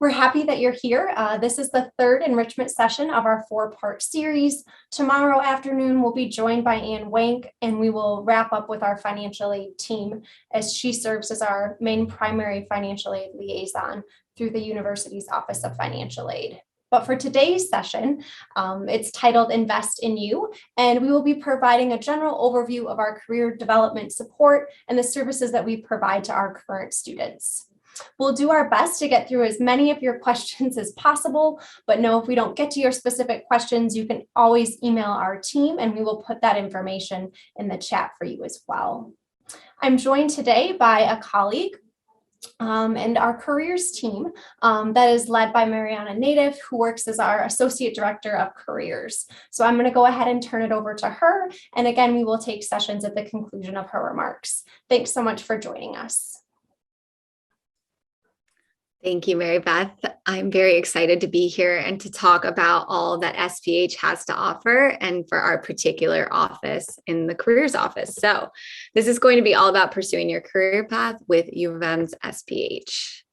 We're happy that you're here. This is the third enrichment session of our 4-part series. Tomorrow afternoon, we'll be joined by Ann Wank, and we will wrap up with our financial aid team as she serves as our main primary financial aid liaison through the university's Office of Financial Aid. But for today's session, it's titled Invest in You, and we will be providing a general overview of our career development support and the services that we provide to our current students. We'll do our best to get through as many of your questions as possible, but know if we don't get to your specific questions, you can always email our team and we will put that information in the chat for you as well. I'm joined today by a colleague and our careers team that is led by Mariana Native, who works as our Associate Director of Careers. So I'm going to go ahead and turn it over to her. And again, we will take sessions at the conclusion of her remarks. Thanks so much for joining us. Thank you, Mary Beth. I'm very excited to be here and to talk about all that SPH has to offer and for our particular office in the careers office. So this is going to be all about pursuing your career path with U of M's SPH.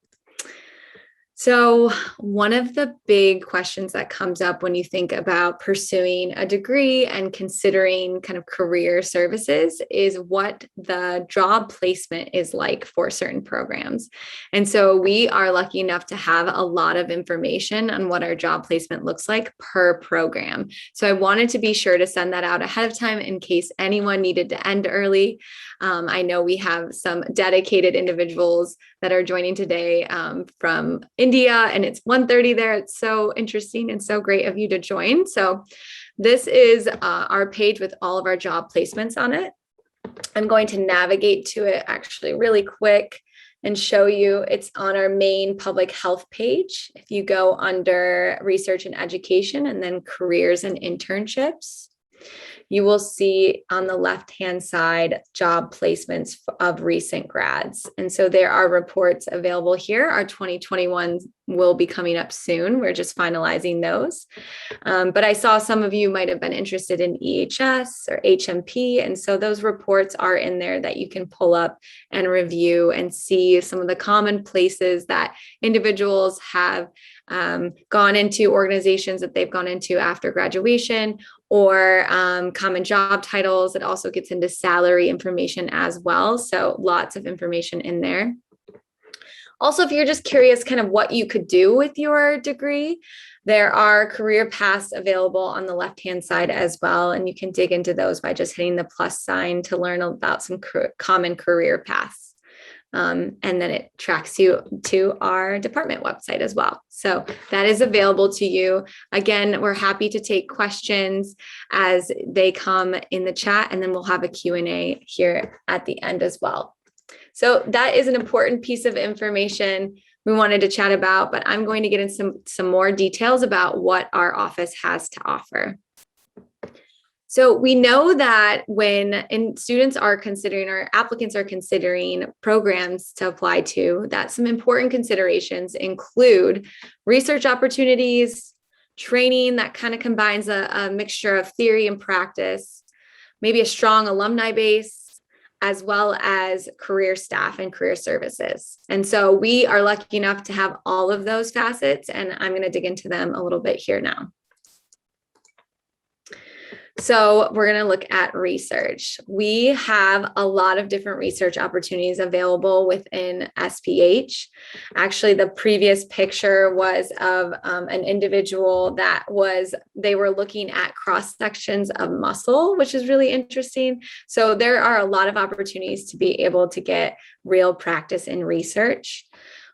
So one of the big questions that comes up when you think about pursuing a degree and considering kind of career services is what the job placement is like for certain programs. And so we are lucky enough to have a lot of information on what our job placement looks like per program. So I wanted to be sure to send that out ahead of time in case anyone needed to end early. I know we have some dedicated individuals that are joining today from India, and it's 1:30 there. It's so interesting and so great of you to join. So this is our page with all of our job placements on it. I'm going to navigate to it actually really quick and show you it's on our main public health page. If you go under research and education and then careers and internships, you will see on the left-hand side job placements of recent grads. And so there are reports available here. Our 2021 will be coming up soon. We're just finalizing those. But I saw some of you might have been interested in EHS or HMP. And so those reports are in there that you can pull up and review and see some of the common places that individuals have gone into, organizations that they've gone into after graduation, or common job titles. It also gets into salary information as well. So lots of information in there. Also, if you're just curious kind of what you could do with your degree, there are career paths available on the left-hand side as well. And you can dig into those by just hitting the plus sign to learn about some common career paths. And then it tracks you to our department website as well. So that is available to you. Again, we're happy to take questions as they come in the chat, and then we'll have a Q&A here at the end as well. So that is an important piece of information we wanted to chat about, but I'm going to get into some more details about what our office has to offer. So we know that when students are considering or applicants are considering programs to apply to, that some important considerations include research opportunities, training that kind of combines a mixture of theory and practice, maybe a strong alumni base, as well as career staff and career services. And so we are lucky enough to have all of those facets, and I'm going to dig into them a little bit here now. So we're going to look at research. We have a lot of different research opportunities available within SPH. Actually, the previous picture was of an individual they were looking at cross sections of muscle, which is really interesting. So there are a lot of opportunities to be able to get real practice in research.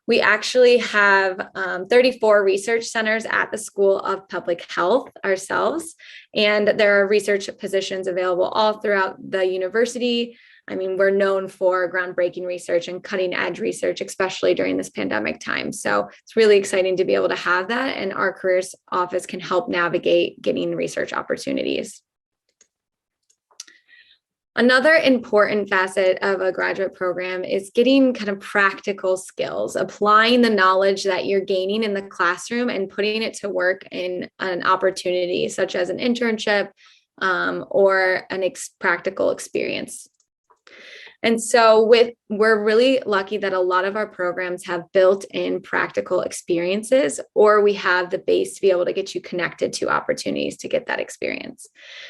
We actually have 34 research centers at the School of Public Health ourselves, and there are research positions available all throughout the university. I mean, we're known for groundbreaking research and cutting edge research, especially during this pandemic time. So it's really exciting to be able to have that, and our careers office can help navigate getting research opportunities. Another important facet of a graduate program is getting kind of practical skills, applying the knowledge that you're gaining in the classroom and putting it to work in an opportunity such as an internship or practical experience. And so we're really lucky that a lot of our programs have built-in practical experiences, or we have the base to be able to get you connected to opportunities to get that experience.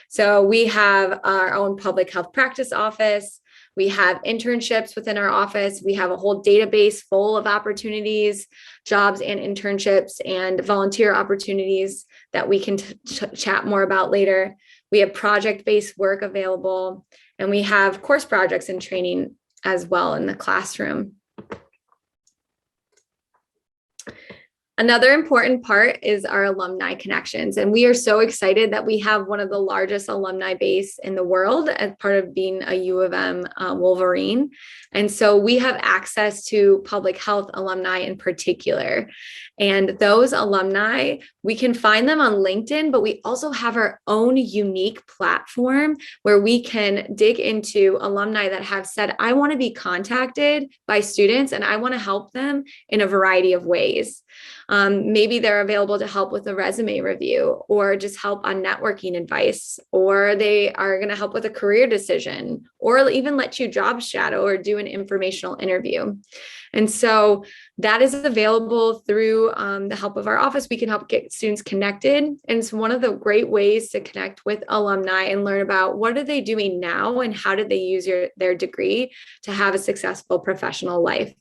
So we have our own public health practice office. We have internships within our office. We have a whole database full of opportunities, jobs and internships and volunteer opportunities that we can chat more about later. We have project-based work available, and we have course projects and training as well in the classroom. Another important part is our alumni connections. And we are so excited that we have one of the largest alumni base in the world as part of being a U of M Wolverine. And so we have access to public health alumni in particular. And those alumni, we can find them on LinkedIn, but we also have our own unique platform where we can dig into alumni that have said, I want to be contacted by students and I want to help them in a variety of ways. Maybe they're available to help with a resume review or just help on networking advice, or they are going to help with a career decision, or even let you job shadow or do an informational interview. And so that is available through the help of our office. We can help get students connected. And it's one of the great ways to connect with alumni and learn about what are they doing now and how did they use their degree to have a successful professional life.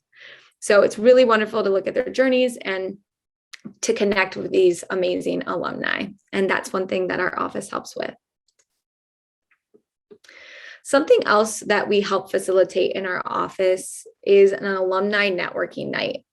So it's really wonderful to look at their journeys and to connect with these amazing alumni. And that's one thing that our office helps with. Something else that we help facilitate in our office is an alumni networking night.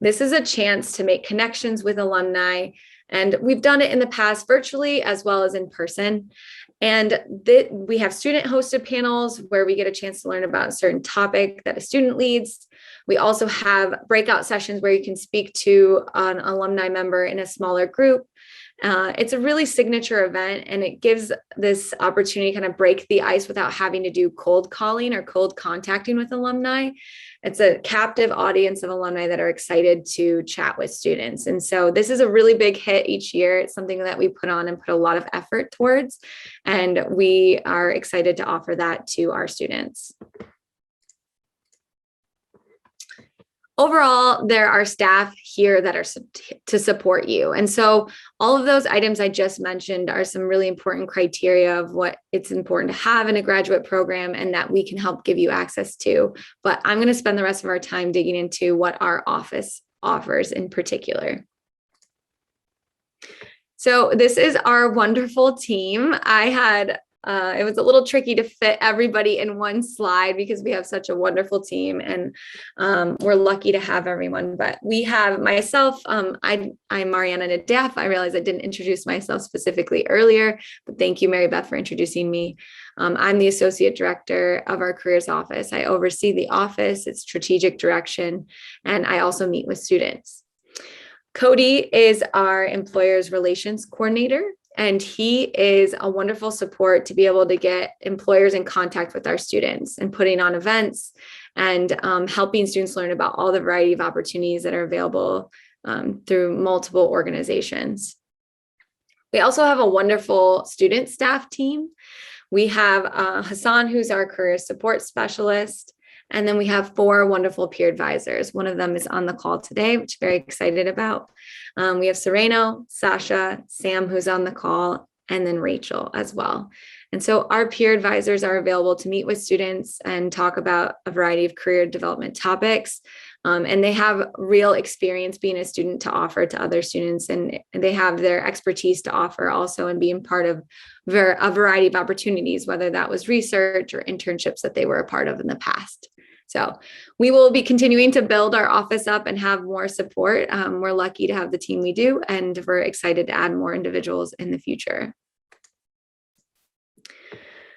This is a chance to make connections with alumni, and we've done it in the past virtually as well as in person. And we have student hosted panels where we get a chance to learn about a certain topic that a student leads. We also have breakout sessions where you can speak to an alumni member in a smaller group. It's a really signature event, and it gives this opportunity to kind of break the ice without having to do cold calling or cold contacting with alumni. It's a captive audience of alumni that are excited to chat with students. And so this is a really big hit each year. It's something that we put on and put a lot of effort towards, and we are excited to offer that to our students. Overall, there are staff here that are to support you. And so all of those items I just mentioned are some really important criteria of what it's important to have in a graduate program and that we can help give you access to. But I'm going to spend the rest of our time digging into what our office offers in particular. So this is our wonderful team. It was a little tricky to fit everybody in one slide because we have such a wonderful team, and we're lucky to have everyone. But we have myself, I'm Mariana Nadaf. I realized I didn't introduce myself specifically earlier, but thank you, Mary Beth, for introducing me. I'm the Associate Director of our Careers Office. I oversee the office, its strategic direction, and I also meet with students. Cody is our Employers Relations Coordinator. And he is a wonderful support to be able to get employers in contact with our students and putting on events and helping students learn about all the variety of opportunities that are available through multiple organizations. We also have a wonderful student staff team. We have Hassan, who's our career support specialist. And then we have 4 wonderful peer advisors. One of them is on the call today, which I'm very excited about. We have Sereno, Sasha, Sam, who's on the call, and then Rachel as well. And so our peer advisors are available to meet with students and talk about a variety of career development topics. And they have real experience being a student to offer to other students, and they have their expertise to offer also and being part of a variety of opportunities, whether that was research or internships that they were a part of in the past. So we will be continuing to build our office up and have more support. We're lucky to have the team we do, and we're excited to add more individuals in the future.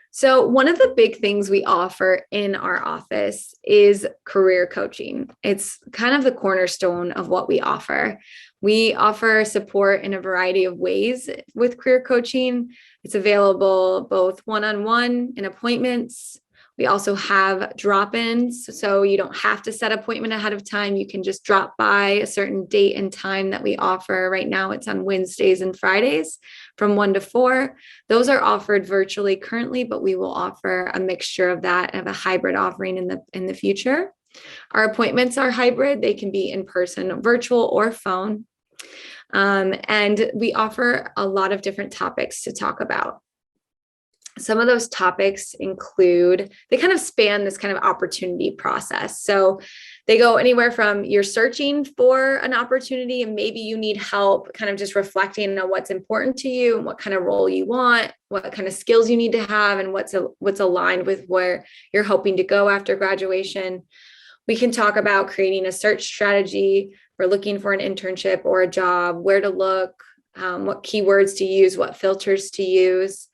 So one of the big things we offer in our office is career coaching. It's kind of the cornerstone of what we offer. We offer support in a variety of ways with career coaching. It's available both one-on-one in appointments, We also have drop-ins, so you don't have to set appointment ahead of time. You can just drop by a certain date and time that we offer. Right now it's on Wednesdays and Fridays from 1 to 4. Those are offered virtually currently, but we will offer a mixture of that, of a hybrid offering in the future. Our appointments are hybrid. They can be in person, virtual, or phone. And we offer a lot of different topics to talk about. Some of those topics include, they kind of span this kind of opportunity process. So they go anywhere from you're searching for an opportunity and maybe you need help kind of just reflecting on what's important to you and what kind of role you want, what kind of skills you need to have, and what's aligned with where you're hoping to go after graduation. We can talk about creating a search strategy for looking for an internship or a job, where to look, what keywords to use, what filters to use.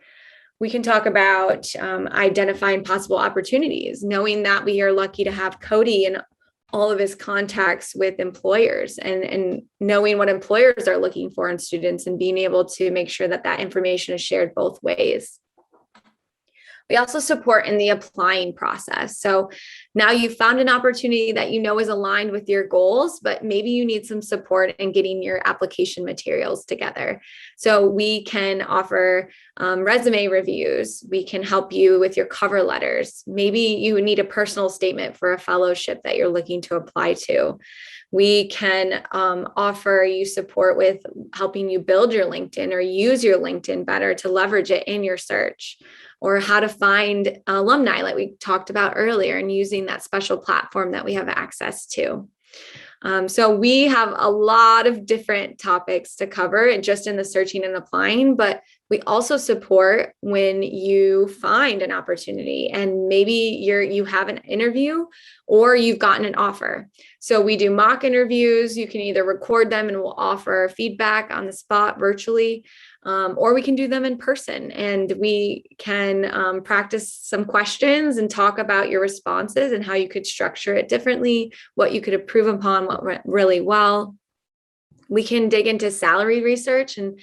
We can talk about identifying possible opportunities, knowing that we are lucky to have Cody and all of his contacts with employers, and knowing what employers are looking for in students and being able to make sure that that information is shared both ways. We also support in the applying process. So now you've found an opportunity that you know is aligned with your goals, but maybe you need some support in getting your application materials together. So we can offer resume reviews. We can help you with your cover letters. Maybe you need a personal statement for a fellowship that you're looking to apply to. We can offer you support with helping you build your LinkedIn or use your LinkedIn better to leverage it in your search, or how to find alumni like we talked about earlier and using that special platform that we have access to. So we have a lot of different topics to cover just in the searching and applying, but we also support when you find an opportunity and maybe you have an interview or you've gotten an offer. So we do mock interviews. You can either record them and we'll offer feedback on the spot virtually, or we can do them in person and we can practice some questions and talk about your responses and how you could structure it differently, what you could improve upon, what went really well. We can dig into salary research and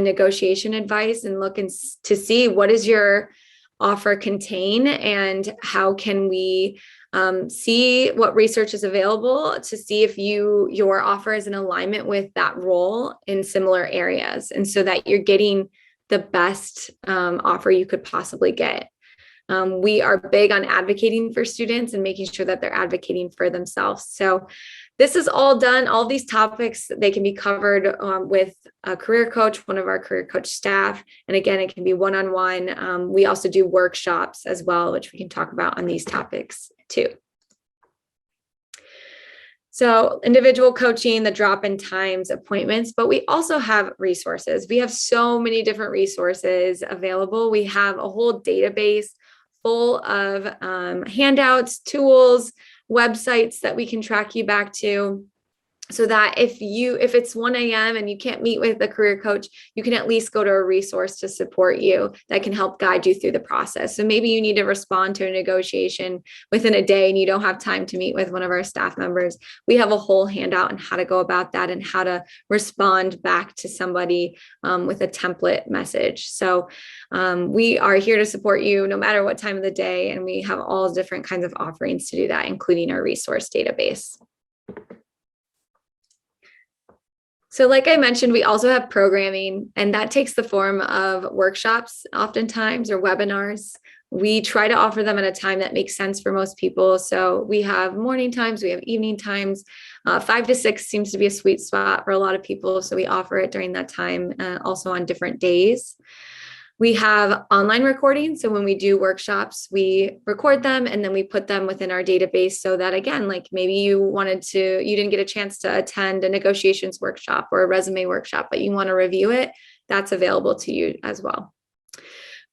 negotiation advice and look to see what does your offer contain and how can we see what research is available to see if your offer is in alignment with that role in similar areas, and so that you're getting the best offer you could possibly get. We are big on advocating for students and making sure that they're advocating for themselves. So this is all done. All these topics, they can be covered with a career coach, one of our career coach staff. And again, it can be one-on-one. We also do workshops as well, which we can talk about on these topics too. So individual coaching, the drop-in times, appointments, but we also have resources. We have so many different resources available. We have a whole database full of handouts, tools, websites that we can track you back to, so that if it's 1 a.m. and you can't meet with a career coach, you can at least go to a resource to support you that can help guide you through the process. So maybe you need to respond to a negotiation within a day and you don't have time to meet with one of our staff members. We have a whole handout on how to go about that and how to respond back to somebody with a template message. So we are here to support you no matter what time of the day. And we have all different kinds of offerings to do that, including our resource database. So like I mentioned, we also have programming, and that takes the form of workshops oftentimes or webinars. We try to offer them at a time that makes sense for most people. So we have morning times, we have evening times. 5 to 6 seems to be a sweet spot for a lot of people. So we offer it during that time, also on different days. We have online recordings. So when we do workshops, we record them and then we put them within our database so that, again, like maybe you didn't get a chance to attend a negotiations workshop or a resume workshop, but you want to review it, that's available to you as well.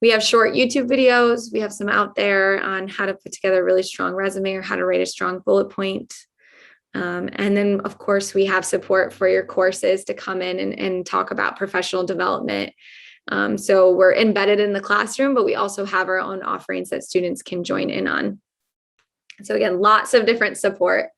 We have short YouTube videos. We have some out there on how to put together a really strong resume or how to write a strong bullet point. And then, of course, we have support for your courses to come in and talk about professional development. So we're embedded in the classroom, but we also have our own offerings that students can join in on. So again, lots of different support.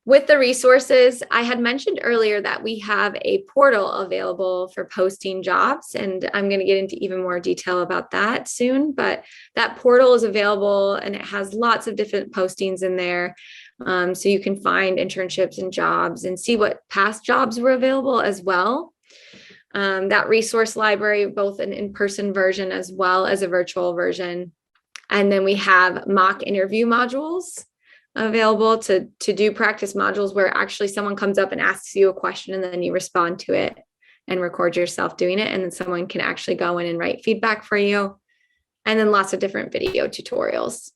With the resources, I had mentioned earlier that we have a portal available for posting jobs, and I'm going to get into even more detail about that soon, but that portal is available and it has lots of different postings in there. So you can find internships and jobs and see what past jobs were available as well. That resource library, both an in-person version as well as a virtual version. And then we have mock interview modules available to do practice modules where actually someone comes up and asks you a question and then you respond to it and record yourself doing it. And then someone can actually go in and write feedback for you. And then lots of different video tutorials.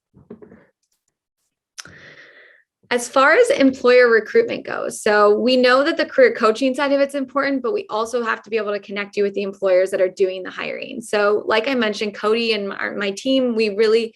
As far as employer recruitment goes, so we know that the career coaching side of it's important, but we also have to be able to connect you with the employers that are doing the hiring. So like I mentioned, Cody and my team, we really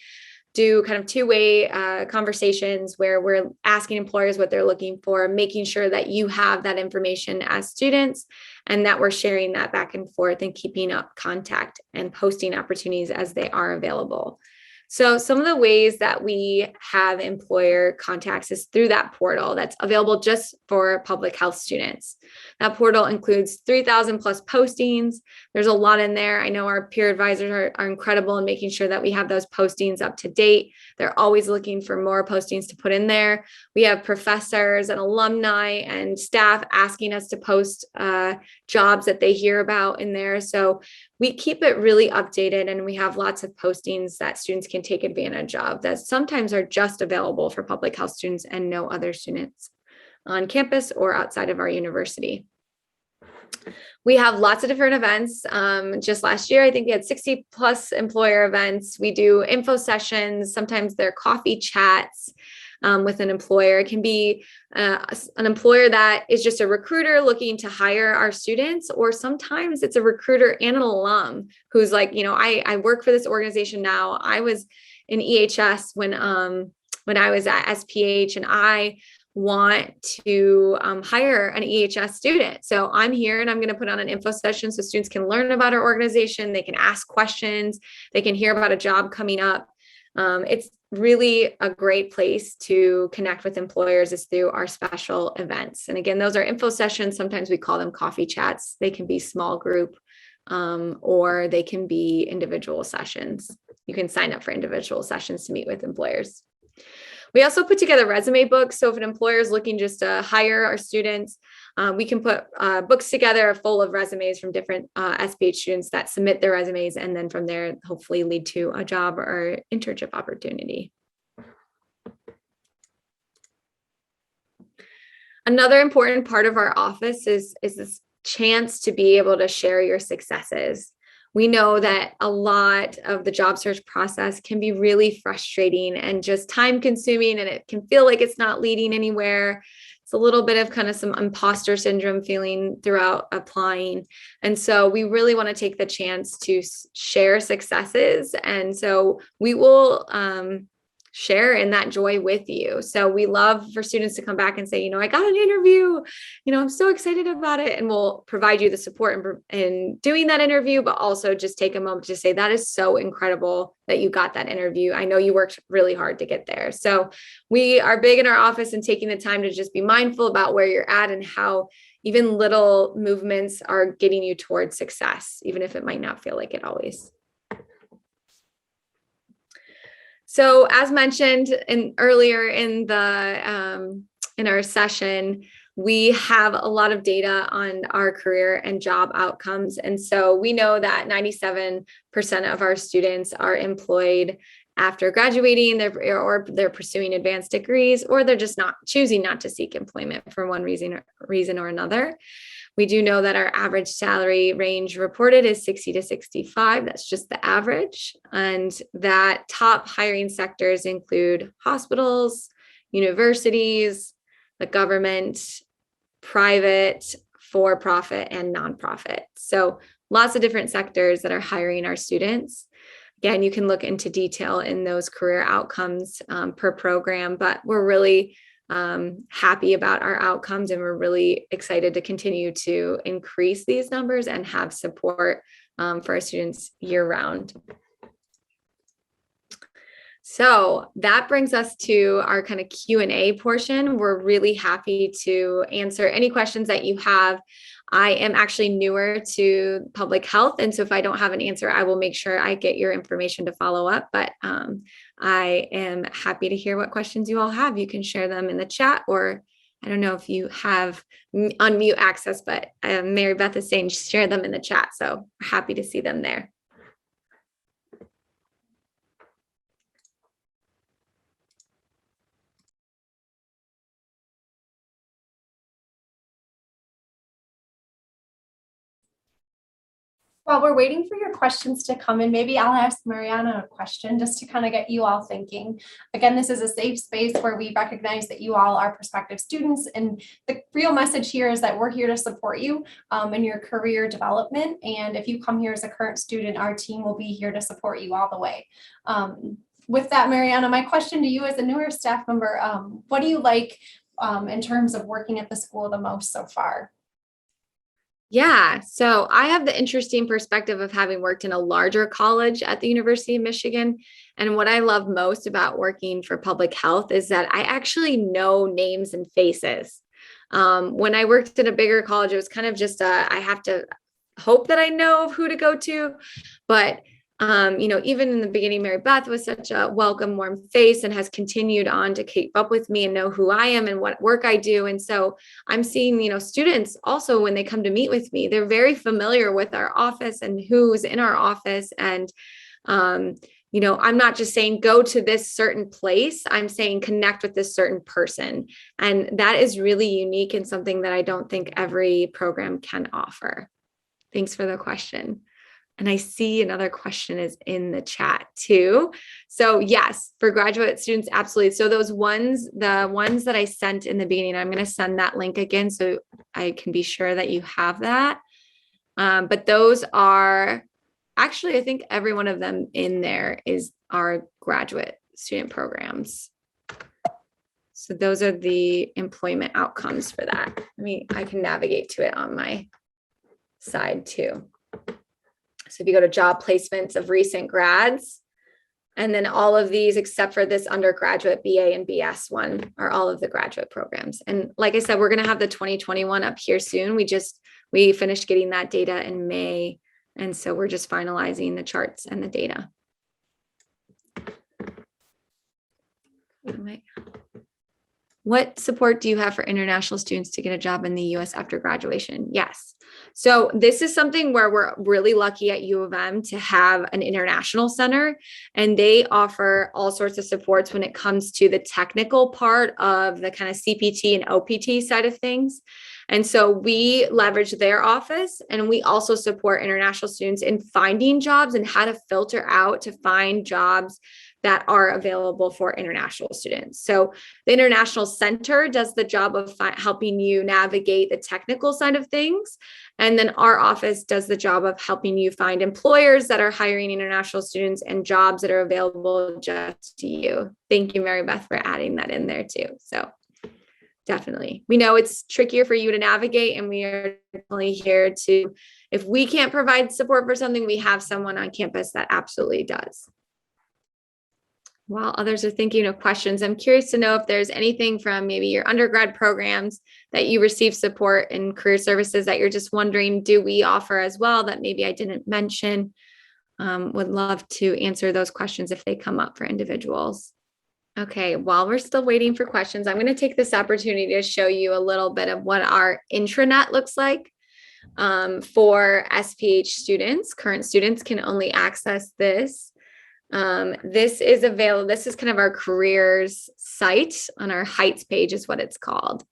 do kind of two-way conversations where we're asking employers what they're looking for, making sure that you have that information as students and that we're sharing that back and forth and keeping up contact and posting opportunities as they are available. So some of the ways that we have employer contacts is through that portal that's available just for public health students. That portal includes 3,000 plus postings. There's a lot in there. I know our peer advisors are incredible in making sure that we have those postings up to date. They're always looking for more postings to put in there. We have professors and alumni and staff asking us to post jobs that they hear about in there. So we keep it really updated, and we have lots of postings that students can take advantage of that sometimes are just available for public health students and no other students on campus or outside of our university. We have lots of different events. Just last year, I think we had 60 plus employer events. We do info sessions. Sometimes they're coffee chats with an employer. It can be an employer that is just a recruiter looking to hire our students, or sometimes it's a recruiter and an alum who's like, I work for this organization now. I was in EHS when I was at SPH, and I want to hire an EHS student. So I'm here and I'm going to put on an info session so students can learn about our organization. They can ask questions. They can hear about a job coming up. It's really a great place to connect with employers is through our special events. And again, those are info sessions. Sometimes we call them coffee chats. They can be small group or they can be individual sessions. You can sign up for individual sessions to meet with employers. We also put together resume books. So if an employer is looking just to hire our students, we can put books together full of resumes from different SPH students that submit their resumes, and then from there, hopefully lead to a job or internship opportunity. Another important part of our office is this chance to be able to share your successes. We know that a lot of the job search process can be really frustrating and just time consuming, and it can feel like it's not leading anywhere. It's a little bit of kind of some imposter syndrome feeling throughout applying. And so we really want to take the chance to share successes. And so we will share in that joy with you. So we love for students to come back and say, I got an interview, I'm so excited about it. And we'll provide you the support in doing that interview, but also just take a moment to say, that is so incredible that you got that interview. I know you worked really hard to get there. So we are big in our office and taking the time to just be mindful about where you're at and how even little movements are getting you towards success, even if it might not feel like it always. So as mentioned earlier in our session, we have a lot of data on our career and job outcomes. And so we know that 97% of our students are employed after graduating, or they're pursuing advanced degrees, or they're just choosing not to seek employment for one reason or another. We do know that our average salary range reported is 60 to 65. That's just the average. And that top hiring sectors include hospitals, universities, the government, private, for-profit, and nonprofit. So lots of different sectors that are hiring our students. Again, you can look into detail in those career outcomes per program, but we're really happy about our outcomes, and we're really excited to continue to increase these numbers and have support for our students year round. So that brings us to our kind of Q&A portion. We're really happy to answer any questions that you have. I am actually newer to public health. And so if I don't have an answer, I will make sure I get your information to follow up. But I am happy to hear what questions you all have. You can share them in the chat, or I don't know if you have unmute access, but Mary Beth is saying share them in the chat. So happy to see them there. While we're waiting for your questions to come in, maybe I'll ask Mariana a question just to kind of get you all thinking. Again, this is a safe space where we recognize that you all are prospective students, and the real message here is that we're here to support you in your career development. And if you come here as a current student, our team will be here to support you all the way. With that, Mariana, my question to you as a newer staff member, what do you like in terms of working at the school the most so far? Yeah, so I have the interesting perspective of having worked in a larger college at the University of Michigan. And what I love most about working for public health is that I actually know names and faces. When I worked at a bigger college, it was kind of just I have to hope that I know who to go to. But even in the beginning, Mary Beth was such a welcome, warm face and has continued on to keep up with me and know who I am and what work I do. And so I'm seeing, students also, when they come to meet with me, they're very familiar with our office and who's in our office. And, I'm not just saying go to this certain place. I'm saying connect with this certain person. And that is really unique and something that I don't think every program can offer. Thanks for the question. And I see another question is in the chat too. So yes, for graduate students, absolutely. So the ones that I sent in the beginning, I'm going to send that link again so I can be sure that you have that. But those are actually, I think every one of them in there is our graduate student programs. So those are the employment outcomes for that. I can navigate to it on my side too. So if you go to job placements of recent grads, and then all of these, except for this undergraduate BA and BS one, are all of the graduate programs. And like I said, we're going to have the 2021 up here soon. We finished getting that data in May. And so we're just finalizing the charts and the data. What support do you have for international students to get a job in the US after graduation? Yes. So this is something where we're really lucky at U of M to have an international center, and they offer all sorts of supports when it comes to the technical part of the kind of CPT and OPT side of things. And so we leverage their office, and we also support international students in finding jobs and how to filter out to find jobs that are available for international students. So the International Center does the job of helping you navigate the technical side of things. And then our office does the job of helping you find employers that are hiring international students and jobs that are available just to you. Thank you, Mary Beth, for adding that in there too. So definitely, we know it's trickier for you to navigate, and we are definitely here to, if we can't provide support for something, we have someone on campus that absolutely does. While others are thinking of questions, I'm curious to know if there's anything from maybe your undergrad programs that you receive support in career services that you're just wondering, do we offer as well, that maybe I didn't mention? Would love to answer those questions if they come up for individuals. Okay, while we're still waiting for questions, I'm going to take this opportunity to show you a little bit of what our intranet looks like for SPH students. Current students can only access this. This is available. This is kind of our careers site on our Heights page is what it's called.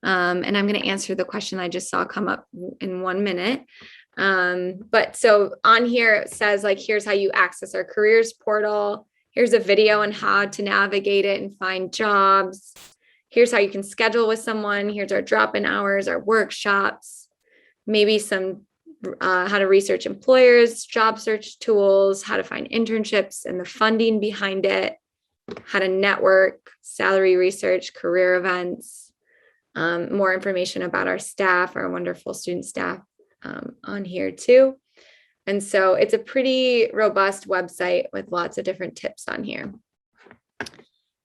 And I'm going to answer the question I just saw come up in 1 minute. But so on here, it says here's how you access our careers portal. Here's a video on how to navigate it and find jobs. Here's how you can schedule with someone. Here's our drop-in hours, our workshops, maybe some how to research employers, job search tools, how to find internships and the funding behind it, how to network, salary research, career events, more information about our staff, our wonderful student staff on here too. And so it's a pretty robust website with lots of different tips on here.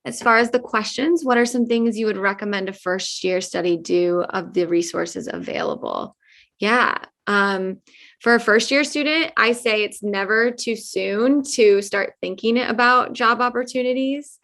As far as the questions, what are some things you would recommend a first year study do of the resources available? Yeah. For a first year student, I say it's never too soon to start thinking about job opportunities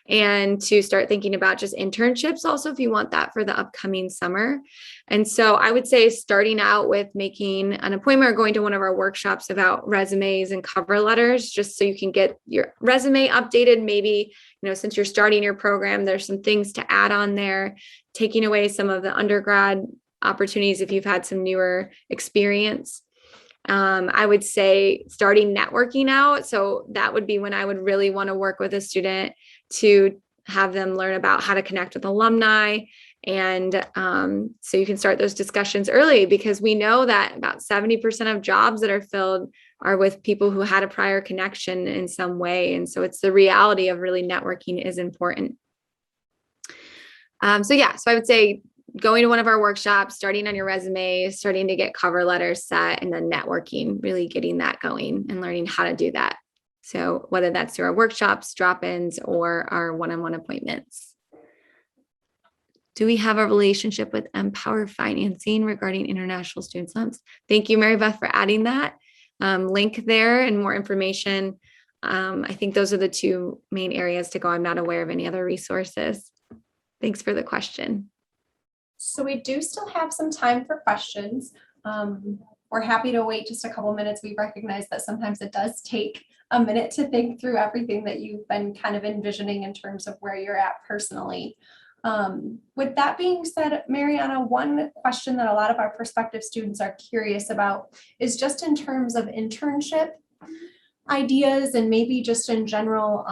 and to start thinking about just internships also if you want that for the upcoming summer. And so I would say starting out with making an appointment or going to one of our workshops about resumes and cover letters, just so you can get your resume updated. Maybe, since you're starting your program, there's some things to add on there, taking away some of the undergrad opportunities if you've had some newer experience. I would say starting networking out. So that would be when I would really want to work with a student to have them learn about how to connect with alumni. And so you can start those discussions early, because we know that about 70% of jobs that are filled are with people who had a prior connection in some way. And so it's the reality of really networking is important. So I would say going to one of our workshops, starting on your resume, starting to get cover letters set, and then networking, really getting that going and learning how to do that. So whether that's through our workshops, drop-ins, or our one-on-one appointments. Do we have a relationship with Empower Financing regarding international student loans? Thank you, Mary Beth, for adding that link there and more information. I think those are the two main areas to go. I'm not aware of any other resources. Thanks for the question. So we do still have some time for questions. We're happy to wait just a couple minutes. We recognize that sometimes it does take a minute to think through everything that you've been kind of envisioning in terms of where you're at personally. With that being said, Mariana, one question that a lot of our prospective students are curious about is just in terms of internship ideas and maybe just in general,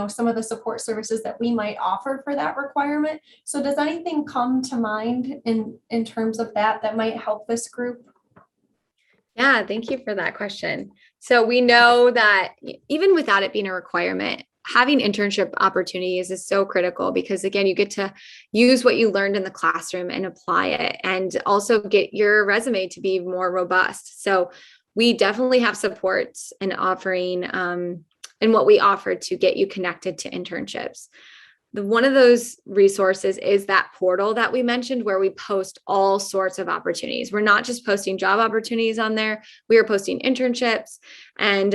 some of the support services that we might offer for that requirement. So does anything come to mind in terms of that might help this group? Yeah, thank you for that question. So we know that even without it being a requirement, having internship opportunities is so critical, because again, you get to use what you learned in the classroom and apply it, and also get your resume to be more robust. So we definitely have supports and offering and what we offer to get you connected to internships. One of those resources is that portal that we mentioned, where we post all sorts of opportunities. We're not just posting job opportunities on there. We are posting internships, and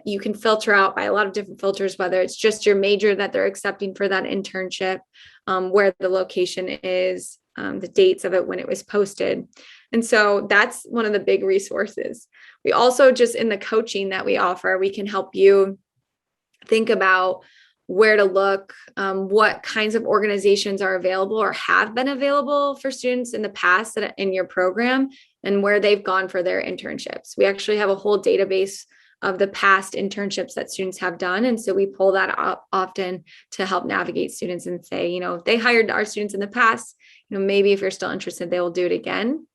you can filter out by a lot of different filters, whether it's just your major that they're accepting for that internship, where the location is, the dates of it, when it was posted. And so that's one of the big resources. We also, just in the coaching that we offer, we can help you think about where to look, what kinds of organizations are available or have been available for students in the past in your program, and where they've gone for their internships. We actually have a whole database of the past internships that students have done. And so we pull that up often to help navigate students and say, they hired our students in the past, maybe if you're still interested, they will do it again.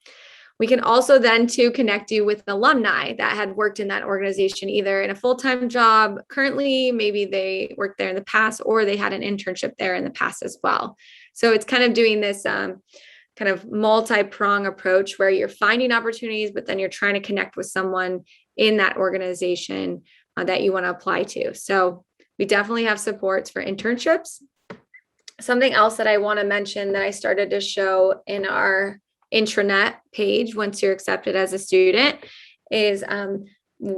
We can also then connect you with alumni that had worked in that organization, either in a full-time job currently, maybe they worked there in the past, or they had an internship there in the past as well. So it's kind of doing this kind of multi-prong approach where you're finding opportunities, but then you're trying to connect with someone in that organization that you want to apply to. So we definitely have supports for internships. Something else that I want to mention that I started to show in our intranet page once you're accepted as a student is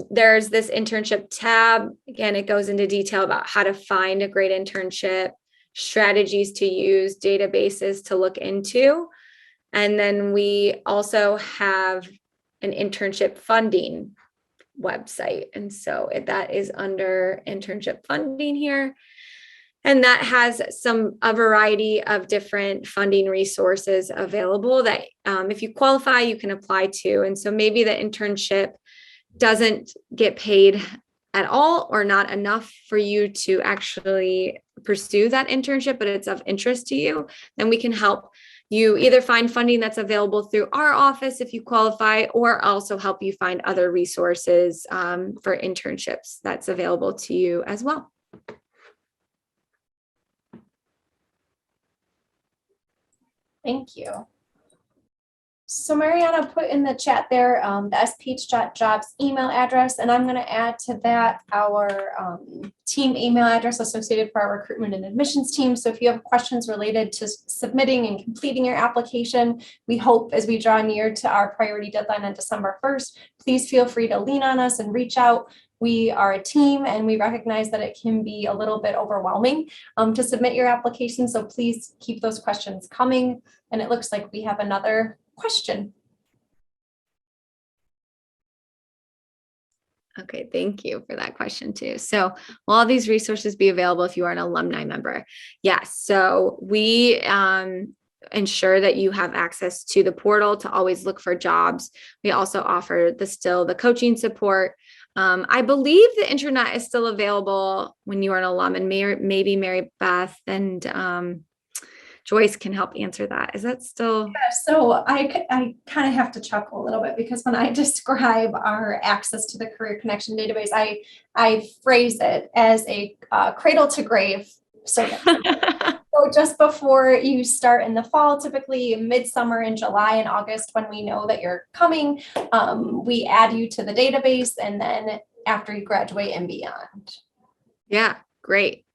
there's this internship tab. Again, it goes into detail about how to find a great internship, strategies to use, databases to look into. And then we also have an internship funding website. And so that is under internship funding here. And that has a variety of different funding resources available that if you qualify, you can apply to. And so maybe the internship doesn't get paid at all, or not enough for you to actually pursue that internship, but it's of interest to you, then we can help you either find funding that's available through our office if you qualify, or also help you find other resources for internships that's available to you as well. Thank you. So Mariana put in the chat there the sph.jobs email address, and I'm going to add to that our team email address associated for our recruitment and admissions team. So if you have questions related to submitting and completing your application, we hope as we draw near to our priority deadline on December 1st, please feel free to lean on us and reach out. We are a team and we recognize that it can be a little bit overwhelming to submit your application. So please keep those questions coming. And it looks like we have another question. Okay, thank you for that question too. So will all these resources be available if you are an alumni member? Yes. So we ensure that you have access to the portal to always look for jobs. We also offer the coaching support. I believe the intranet is still available when you are an alum, and maybe Mary Beth and Joyce can help answer that. Is that still? Yeah, so I kind of have to chuckle a little bit because when I describe our access to the Career Connection database, I phrase it as a cradle to grave service. So just before you start in the fall, typically midsummer in July and August, when we know that you're coming, we add you to the database, and then after you graduate and beyond. Yeah, great.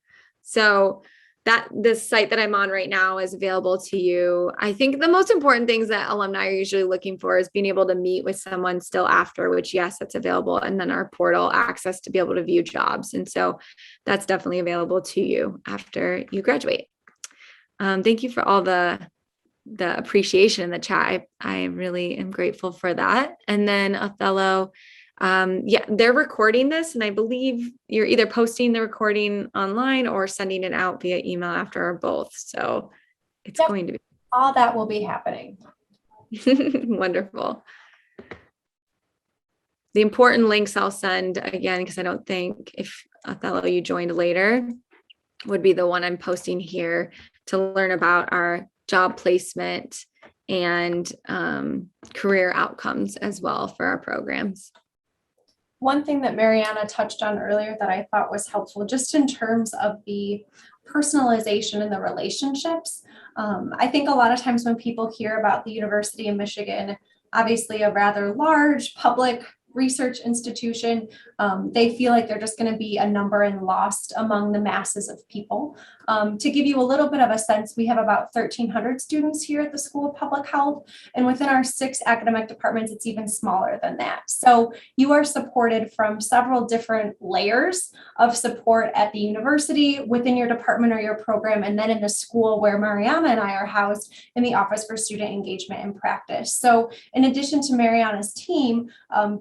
So that this site that I'm on right now is available to you. I think the most important things that alumni are usually looking for is being able to meet with someone still after, which yes, that's available. And then our portal access to be able to view jobs. And so that's definitely available to you after you graduate. Thank you for all the appreciation in the chat. I really am grateful for that. And then Othello, yeah, they're recording this, and I believe you're either posting the recording online or sending it out via email after, or both. So it's going to be all that will be happening. Wonderful. The important links I'll send again, because I don't think if Othello you joined later, would be the one I'm posting here to learn about our job placement and career outcomes as well for our programs. One thing that Mariana touched on earlier that I thought was helpful, just in terms of the personalization and the relationships. I think a lot of times when people hear about the University of Michigan, obviously a rather large public research institution, they feel like they're just going to be a number and lost among the masses of people. To give you a little bit of a sense, we have about 1,300 students here at the School of Public Health, and within our 6 academic departments, it's even smaller than that. So you are supported from several different layers of support at the university, within your department or your program, and then in the school where Mariana and I are housed in the Office for Student Engagement and Practice. So in addition to Mariana's team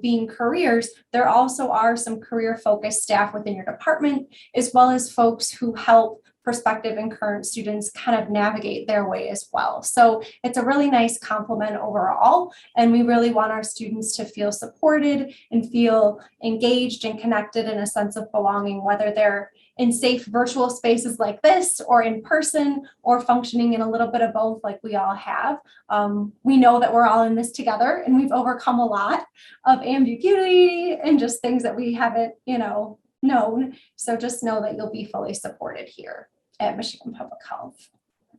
being careers, there also are some career-focused staff within your department, as well as folks who help prospective and current students kind of navigate their way as well. So it's a really nice complement overall, and we really want our students to feel supported and feel engaged and connected in a sense of belonging, whether they're in safe virtual spaces like this, or in person, or functioning in a little bit of both like we all have. We know that we're all in this together, and we've overcome a lot of ambiguity and just things that we haven't, known. So just know that you'll be fully supported here at Michigan Public Health.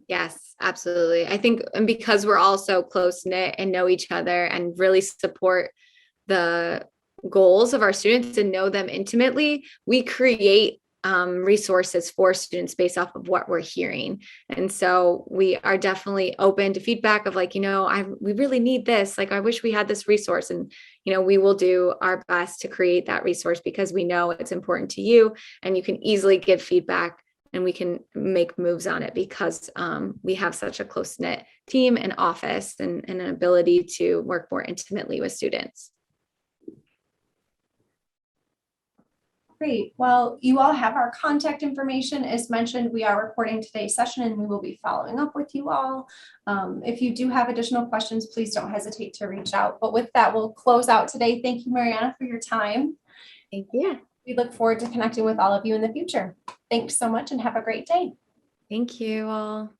Yes, absolutely. I think, and because we're all so close knit and know each other and really support the goals of our students and know them intimately, we create resources for students based off of what we're hearing. And so we are definitely open to feedback of like, we really need this. Like, I wish we had this resource. And, we will do our best to create that resource because we know it's important to you, and you can easily give feedback and we can make moves on it because we have such a close knit team and office and an ability to work more intimately with students. Great. Well, you all have our contact information. As mentioned, we are recording today's session and we will be following up with you all. If you do have additional questions, please don't hesitate to reach out. But with that, we'll close out today. Thank you, Mariana, for your time. Thank you. We look forward to connecting with all of you in the future. Thanks so much and have a great day. Thank you all.